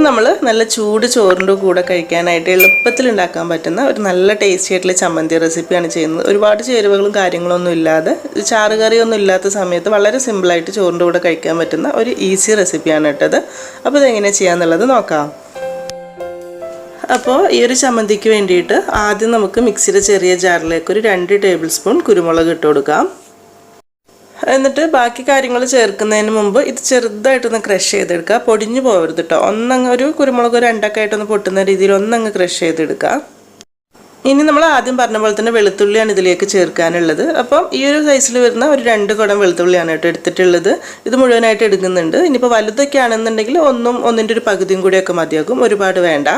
നമ്മൾ നല്ല ചൂട് ചോറിൻ്റെ കൂടെ കഴിക്കാനായിട്ട് എളുപ്പത്തിൽ ഉണ്ടാക്കാൻ പറ്റുന്ന ഒരു നല്ല ടേസ്റ്റി ആയിട്ടുള്ള ചമ്മന്തി റെസിപ്പിയാണ് ചെയ്യുന്നത്. ഒരുപാട് ചേരുവകളും കാര്യങ്ങളൊന്നും ഇല്ലാതെ ചാറുകറിയൊന്നും ഇല്ലാത്ത സമയത്ത് വളരെ സിമ്പിളായിട്ട് ചോറിൻ്റെ കൂടെ കഴിക്കാൻ പറ്റുന്ന ഒരു ഈസി റെസിപ്പിയാണ് ഇട്ടത്. അപ്പോൾ ഇതെങ്ങനെ ചെയ്യാന്നുള്ളത് നോക്കാം. അപ്പോൾ ഈ ഒരു ചമ്മന്തിക്ക് വേണ്ടിയിട്ട് ആദ്യം നമുക്ക് മിക്സിയുടെ ചെറിയ ജാറിലേക്ക് ഒരു 2 ടേബിൾ സ്പൂൺ കുരുമുളക് ഇട്ട് കൊടുക്കാം. എന്നിട്ട് ബാക്കി കാര്യങ്ങൾ ചേർക്കുന്നതിന് മുമ്പ് ഇത് ചെറുതായിട്ടൊന്ന് ക്രഷ് ചെയ്തെടുക്കുക. പൊടിഞ്ഞു പോകരുത് കേട്ടോ. ഒരു കുരുമുളക് 2 ആയിട്ടൊന്ന് പൊട്ടുന്ന രീതിയിൽ ഒന്നങ്ങ് ക്രഷ് ചെയ്തെടുക്കുക. ഇനി നമ്മൾ ആദ്യം പറഞ്ഞ പോലെ തന്നെ വെളുത്തുള്ളിയാണ് ഇതിലേക്ക് ചേർക്കാനുള്ളത്. അപ്പം ഈ ഒരു സൈസിൽ വരുന്ന ഒരു 2 കുടം വെളുത്തുള്ളിയാണ് കേട്ടോ എടുത്തിട്ടുള്ളത്. ഇത് മുഴുവനായിട്ട് എടുക്കുന്നുണ്ട്. ഇനിയിപ്പോൾ വലുതൊക്കെ ആണെന്നുണ്ടെങ്കിൽ ഒന്നിൻ്റെ ഒരു പകുതിയും കൂടിയൊക്കെ മതിയാകും, ഒരുപാട് വേണ്ട.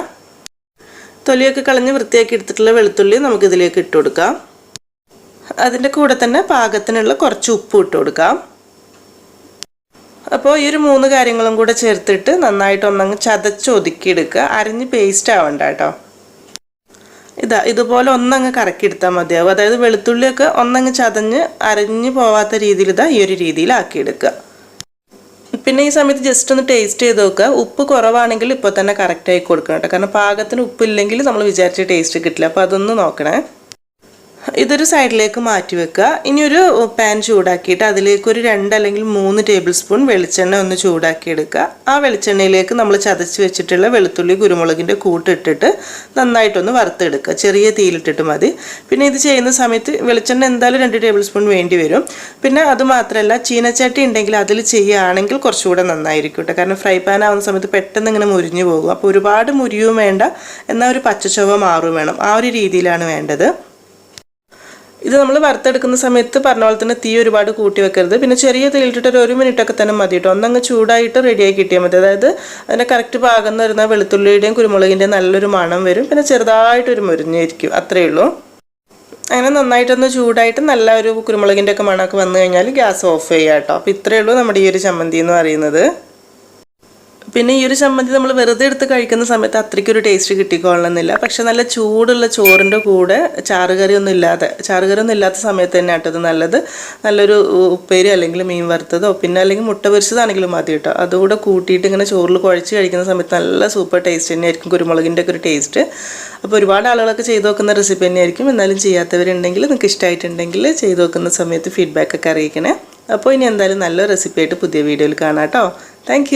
തൊലിയൊക്കെ കളഞ്ഞ് വൃത്തിയാക്കി എടുത്തിട്ടുള്ള വെളുത്തുള്ളി നമുക്കിതിലേക്ക് ഇട്ട് കൊടുക്കാം. അതിൻ്റെ കൂടെ തന്നെ പാകത്തിനുള്ള കുറച്ച് ഉപ്പ് ഇട്ട് കൊടുക്കാം. അപ്പോൾ ഈ ഒരു 3 കാര്യങ്ങളും കൂടെ ചേർത്തിട്ട് നന്നായിട്ട് ഒന്നങ്ങ് ചതച്ച് ഒതുക്കിയെടുക്കുക. അരിഞ്ഞ് പേസ്റ്റ് ആവണ്ട കേട്ടോ. ഇതുപോലെ ഒന്നങ്ങ് കറക്കിയെടുത്താൽ മതിയാവും. അതായത് വെളുത്തുള്ളിയൊക്കെ ഒന്നങ്ങ് ചതഞ്ഞ് അരിഞ്ഞ് പോവാത്ത രീതിയിൽ ഈ ഒരു രീതിയിലാക്കിയെടുക്കുക. പിന്നെ ഈ സമയത്ത് ജസ്റ്റ് ഒന്ന് ടേസ്റ്റ് ചെയ്ത് നോക്കുക. ഉപ്പ് കുറവാണെങ്കിൽ ഇപ്പോൾ തന്നെ കറക്റ്റായി കൊടുക്കണം കേട്ടോ. കാരണം പാകത്തിന് ഉപ്പില്ലെങ്കിൽ നമ്മൾ വിചാരിച്ച ടേസ്റ്റ് കിട്ടില്ല. അപ്പോൾ അതൊന്ന് നോക്കണേ. ഇതൊരു സൈഡിലേക്ക് മാറ്റി വെക്കുക. ഇനി ഒരു പാൻ ചൂടാക്കിയിട്ട് അതിലേക്ക് ഒരു 2 അല്ലെങ്കിൽ 3 ടേബിൾ സ്പൂൺ വെളിച്ചെണ്ണ ഒന്ന് ചൂടാക്കി എടുക്കുക. ആ വെളിച്ചെണ്ണയിലേക്ക് നമ്മൾ ചതച്ച് വെച്ചിട്ടുള്ള വെളുത്തുള്ളി കുരുമുളകിൻ്റെ കൂട്ടിട്ടിട്ട് നന്നായിട്ടൊന്ന് വറുത്തെടുക്കുക. ചെറിയ തീയിലിട്ടിട്ട് മതി. പിന്നെ ഇത് ചെയ്യുന്ന സമയത്ത് വെളിച്ചെണ്ണ എന്തായാലും 2 ടേബിൾ സ്പൂൺ വേണ്ടി വരും. പിന്നെ അത് മാത്രമല്ല, ചീനച്ചട്ടി ഉണ്ടെങ്കിൽ അതിൽ ചെയ്യുകയാണെങ്കിൽ കുറച്ചുകൂടെ നന്നായിരിക്കും കേട്ടോ. കാരണം ഫ്രൈ പാൻ ആവുന്ന സമയത്ത് പെട്ടെന്ന് ഇങ്ങനെ മുരിഞ്ഞു പോകും. അപ്പോൾ ഒരുപാട് മുരിയും വേണ്ട, എന്നാൽ ഒരു പച്ചച്ചൊവ്വ മാറും വേണം. ആ ഒരു രീതിയിലാണ് വേണ്ടത്. ഇത് നമ്മൾ വറുത്തെടുക്കുന്ന സമയത്ത് പറഞ്ഞ പോലെ തന്നെ തീ ഒരുപാട് കൂട്ടി വെക്കരുത്. പിന്നെ ചെറിയ തീയിലിട്ടിട്ട് ഒരു 1 മിനിറ്റൊക്കെ തന്നെ മതി കേട്ടോ. ഒന്നങ്ങ് ചൂടായിട്ട് റെഡിയാക്കി കിട്ടിയാൽ മതി. അതായത് അതിൻ്റെ കറക്റ്റ് പാകം എന്ന് വരുന്ന വെളുത്തുള്ളിയുടെയും കുരുമുളകിൻ്റെയും നല്ലൊരു മണം വരും. പിന്നെ ചെറുതായിട്ടൊരു മുരിഞ്ഞിരിക്കും, അത്രയേ ഉള്ളൂ. അങ്ങനെ നന്നായിട്ടൊന്ന് ചൂടായിട്ട് നല്ല ഒരു കുരുമുളകിൻ്റെ ഒക്കെ മണമൊക്കെ വന്നു കഴിഞ്ഞാൽ ഗ്യാസ് ഓഫ് ചെയ്യുക കേട്ടോ. അപ്പോൾ ഇത്രയേ ഉള്ളൂ നമ്മുടെ ഈ ഒരു ചമ്മന്തി എന്ന് പറയുന്നത്. പിന്നെ ഈ ഒരു ചമ്മന്തി നമ്മൾ വെറുതെ എടുത്ത് കഴിക്കുന്ന സമയത്ത് അത്രയ്ക്കൊരു ടേസ്റ്റ് കിട്ടിക്കൊള്ളണമെന്നില്ല. പക്ഷെ നല്ല ചൂടുള്ള ചോറിൻ്റെ കൂടെ ചാറുകറിയൊന്നും ഇല്ലാത്ത സമയത്ത് തന്നെ ആട്ടത് നല്ലത്. നല്ലൊരു ഉപ്പേരി അല്ലെങ്കിൽ മീൻ വറുത്തതോ പിന്നെ അല്ലെങ്കിൽ മുട്ട പൊരിച്ചതാണെങ്കിലും മതി കേട്ടോ. അതുകൂടെ കൂട്ടിയിട്ട് ഇങ്ങനെ ചോറിൽ കുഴച്ച് കഴിക്കുന്ന സമയത്ത് നല്ല സൂപ്പർ ടേസ്റ്റ് തന്നെയായിരിക്കും, കുരുമുളകിൻ്റെ ഒക്കെ ഒരു ടേസ്റ്റ്. അപ്പോൾ ഒരുപാട് ആളുകളൊക്കെ ചെയ്ത് നോക്കുന്ന റെസിപ്പി തന്നെയായിരിക്കും. എന്നാലും ചെയ്യാത്തവരുണ്ടെങ്കിൽ നിങ്ങൾക്ക് ഇഷ്ടമായിട്ടുണ്ടെങ്കിൽ ചെയ്ത് നോക്കുന്ന സമയത്ത് ഫീഡ്ബാക്കൊക്കെ അറിയിക്കണേ. അപ്പോൾ ഇനി എന്തായാലും നല്ല റെസിപ്പി ആയിട്ട് പുതിയ വീഡിയോയിൽ കാണാം കേട്ടോ. താങ്ക്